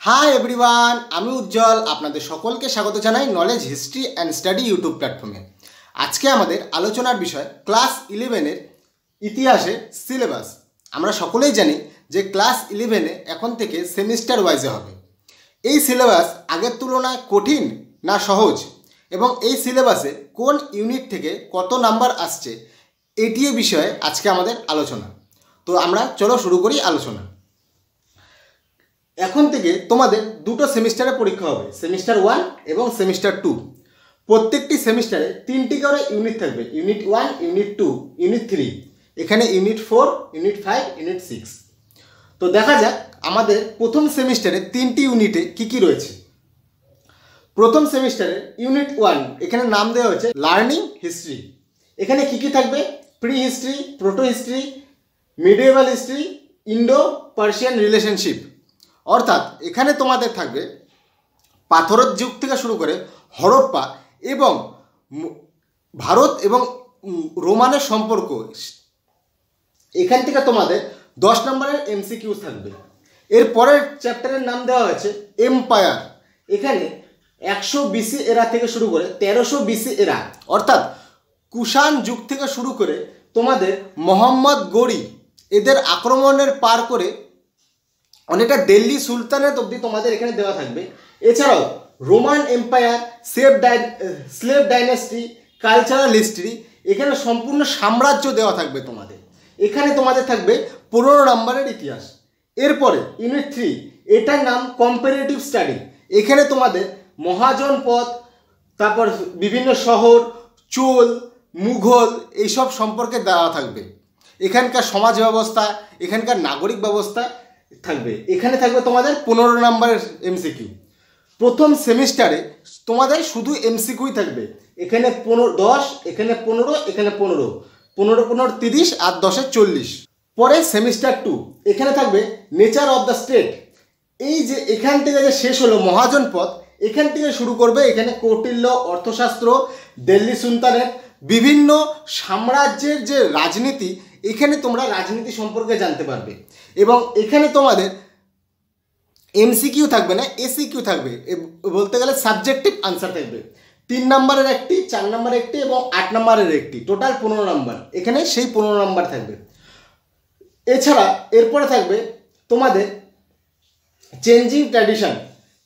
Hi everyone, আমি উজ্জ্বল আপনাদের সকলকে স্বাগত জানাই knowledge history and study YouTube প্ল্যাটফর্মে। আজকে আমাদের আলোচনার বিষয় ক্লাস 11-এর ইতিহাসের সিলেবাস। আমরা সকলেই জানি যে ক্লাস 11-এ এখন থেকে সেমিস্টার ওয়াইজে হবে। এই সিলেবাস আগের তুলনায় কঠিন না সহজ, এবং এই সিলেবাসে কোন ইউনিট থেকে কত নাম্বার আসছে এটি বিষয়ে আজকে আমাদের আলোচনা। তো আমরা চলো শুরু করি আলোচনা। এখন থেকে তোমাদের দুটো সেমিস্টারে পরীক্ষা হবে, সেমিস্টার 1 এবং সেমিস্টার 2। প্রত্যেকটি সেমিস্টারে 3টি করে ইউনিট থাকবে, ইউনিট 1, ইউনিট 2, ইউনিট 3, এখানে ইউনিট 4, ইউনিট 5, ইউনিট 6। তো দেখা যাক আমাদের প্রথম সেমিস্টারে 3টি ইউনিটে কি কি রয়েছে। প্রথম সেমিস্টারে ইউনিট 1, এখানে নাম দেওয়া হয়েছে লার্নিং হিস্ট্রি। এখানে কি কি থাকবে? Pre history, proto history, medieval history, Indo Persian relationship. অর্থাৎ এখানে তোমাদের থাকবে পাথরের যুগ থেকে শুরু করে হরপ্পা এবং ভারত এবং রোমানের সম্পর্ক। এখান থেকে তোমাদের 10 নম্বরের এমসিকিউ থাকবে। এর পরের চ্যাপ্টারের নাম দেওয়া হয়েছে এম্পায়ার। এখানে 100 BC এরা থেকে শুরু করে 1300 BC এরা, অর্থাৎ কুষাণ যুগ থেকে শুরু করে তোমাদের মোহাম্মদ গৌরি এদের আক্রমণের পার করে অনেকটা দিল্লি সুলতানেট অবধি তোমাদের এখানে দেওয়া থাকবে। এছাড়াও Roman empire, slave dynasty, cultural history, এখানে সম্পূর্ণ সাম্রাজ্য দেওয়া থাকবে তোমাদের। এখানে তোমাদের থাকবে 15 নম্বরের ইতিহাস। এরপরে ইউনিট 3, এটার নাম কম্পারেটিভ স্টাডি। এখানে তোমাদের মহাজনপদ, তারপর বিভিন্ন শহর, চোল, মুঘল এইসব সম্পর্কে দেওয়া থাকবে। এখানকার সমাজ ব্যবস্থা, এখানকার নাগরিক ব্যবস্থা থাকবে। এখানে থাকবে তোমাদের 15 নম্বরের এমসিকিউ। প্রথম সেমিস্টারে তোমাদের শুধু এমসিকিউই থাকবে। এখানে 10, এখানে 15, এখানে 15, 15 30 আর 10 40। পরে সেমিস্টার 2, এখানে থাকবে নেচার অফ দ্য স্টেট। এই যে এখান থেকে যে শেষ হলো মহাজনপদ, এখান থেকে শুরু করবে এখানে কৌটিল্য, অর্থশাস্ত্র, দিল্লি সুলতানেট, বিভিন্ন সাম্রাজ্যের যে রাজনীতি, এখানে তোমরা রাজনীতি সম্পর্কে জানতে পারবে। এবং এখানে তোমাদের এমসিকিউ থাকবে না, এসিকিউ থাকবে, বলতে গেলে সাবজেক্টিভ আনসার থাকবে। 3 নম্বরের একটি, 4 নম্বরের একটি এবং 8 নম্বরের একটি, টোটাল 15 নম্বর। এখানে সেই 15 নম্বর থাকবে। এছাড়া এরপরে থাকবে তোমাদের চেঞ্জিং ট্র্যাডিশন।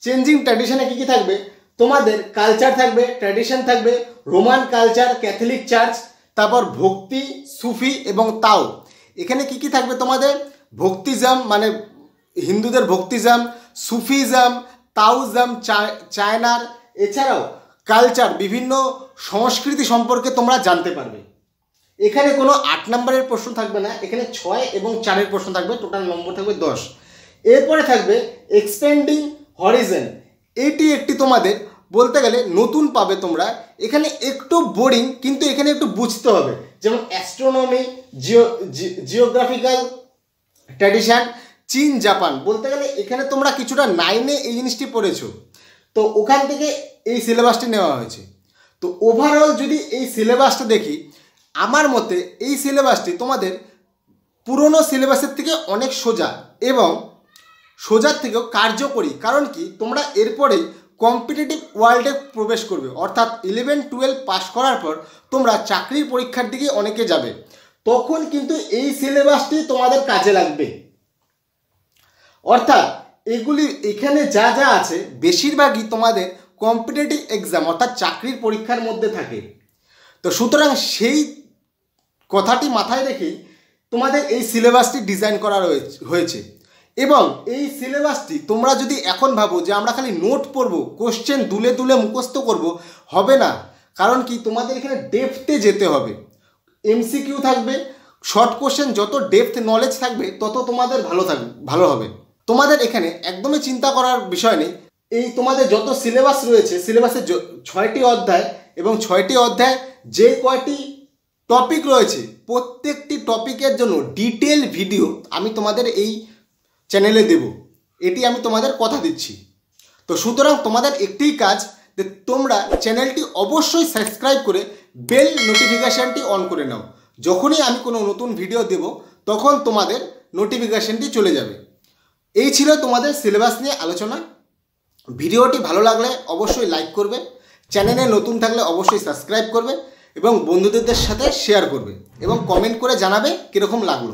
চেঞ্জিং ট্র্যাডিশনে কী কী থাকবে? তোমাদের কালচার থাকবে, ট্র্যাডিশন থাকবে, রোমান কালচার, ক্যাথলিক চার্চ, তারপর ভক্তি, সুফি এবং তাও। এখানে কি কি থাকবে? তোমাদের ভক্তিজম মানে হিন্দুদের ভক্তিজম, সুফিজম, তাওজম, চায়নার, এছাড়াও কালচার, বিভিন্ন সংস্কৃতি সম্পর্কে তোমরা জানতে পারবে। এখানে কোনো 8 নম্বরের প্রশ্ন থাকবে না, এখানে 6 এবং 4-এর প্রশ্ন থাকবে, টোটাল নম্বর থাকবে 10। এরপরে থাকবে এক্সপেন্ডিং হরিজন। এটি একটি তোমাদের বলতে গেলে নতুন পাবে তোমরা। এখানে একটু বোরিং, কিন্তু এখানে একটু বুঝতে হবে। যেমন অ্যাস্ট্রোনমি, জিওগ্রাফিক্যাল ট্র্যাডিশন, চীন, জাপান। বলতে গেলে এখানে তোমরা কিছুটা 9-এ এই জিনিসটি পড়েছো, তো ওখান থেকে এই সিলেবাসটি নেওয়া হয়েছে। তো ওভারঅল যদি এই সিলেবাসটা দেখি, আমার মতে এই সিলেবাসটি তোমাদের পুরনো সিলেবাসের থেকে অনেক সোজা, এবং সোজার থেকেও কার্যকরী। কারণ কি, তোমরা এরপরেই কম্পিটিটিভ ওয়ার্ল্ডে প্রবেশ করবে, অর্থাৎ 11-12 পাস করার পর তোমরা চাকরির পরীক্ষার দিকে অনেকে যাবে, তখন কিন্তু এই সিলেবাসটি তোমাদের কাজে লাগবে। অর্থাৎ এগুলি এখানে যা যা আছে বেশিরভাগই তোমাদের কম্পিটিটিভ এক্সাম অর্থাৎ চাকরির পরীক্ষার মধ্যে থাকে। তো সুতরাং সেই কথাটি মাথায় রেখেই তোমাদের এই সিলেবাসটি ডিজাইন করা হয়েছে। এবং এই সিলেবাসটি তোমরা যদি এখন ভাবো যে আমরা খালি নোট পড়ব, কোশ্চেন তুলে তুলে মুখস্থ করব, হবে না। কারণ কি, তোমাদের এখানে ডেপথে যেতে হবে। এমসিকিউ থাকবে, শর্ট কোশ্চেন, যত ডেপথ নলেজ থাকবে তত তোমাদের ভালো হবে। তোমাদের এখানে একদমই চিন্তা করার বিষয় নেই। এই তোমাদের যত সিলেবাস রয়েছে, সিলেবাসের 6টি অধ্যায়, এবং 6টি অধ্যায় যে কয়টি টপিক রয়েছে, প্রত্যেকটি টপিকের জন্য ডিটেল ভিডিও আমি তোমাদের এই চ্যানেলে দেব, এটি আমি তোমাদের কথা দিচ্ছি। তো সুতরাং তোমাদের একটিই কাজ, যে তোমরা চ্যানেলটি অবশ্যই সাবস্ক্রাইব করে বেল নোটিফিকেশানটি অন করে নাও। যখনই আমি কোনো নতুন ভিডিও দেব, তখন তোমাদের নোটিফিকেশানটি চলে যাবে। এই ছিল তোমাদের সিলেবাস নিয়ে আলোচনা। ভিডিওটি ভালো লাগলে অবশ্যই লাইক করবে, চ্যানেলে নতুন থাকলে অবশ্যই সাবস্ক্রাইব করবে এবং বন্ধুদের সাথে শেয়ার করবে এবং কমেন্ট করে জানাবে কীরকম লাগলো।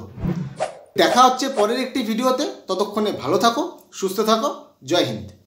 দেখা হচ্ছে পরের একটি ভিডিওতে। ততক্ষণে ভালো থাকো, সুস্থ থাকো। জয় হিন্দ।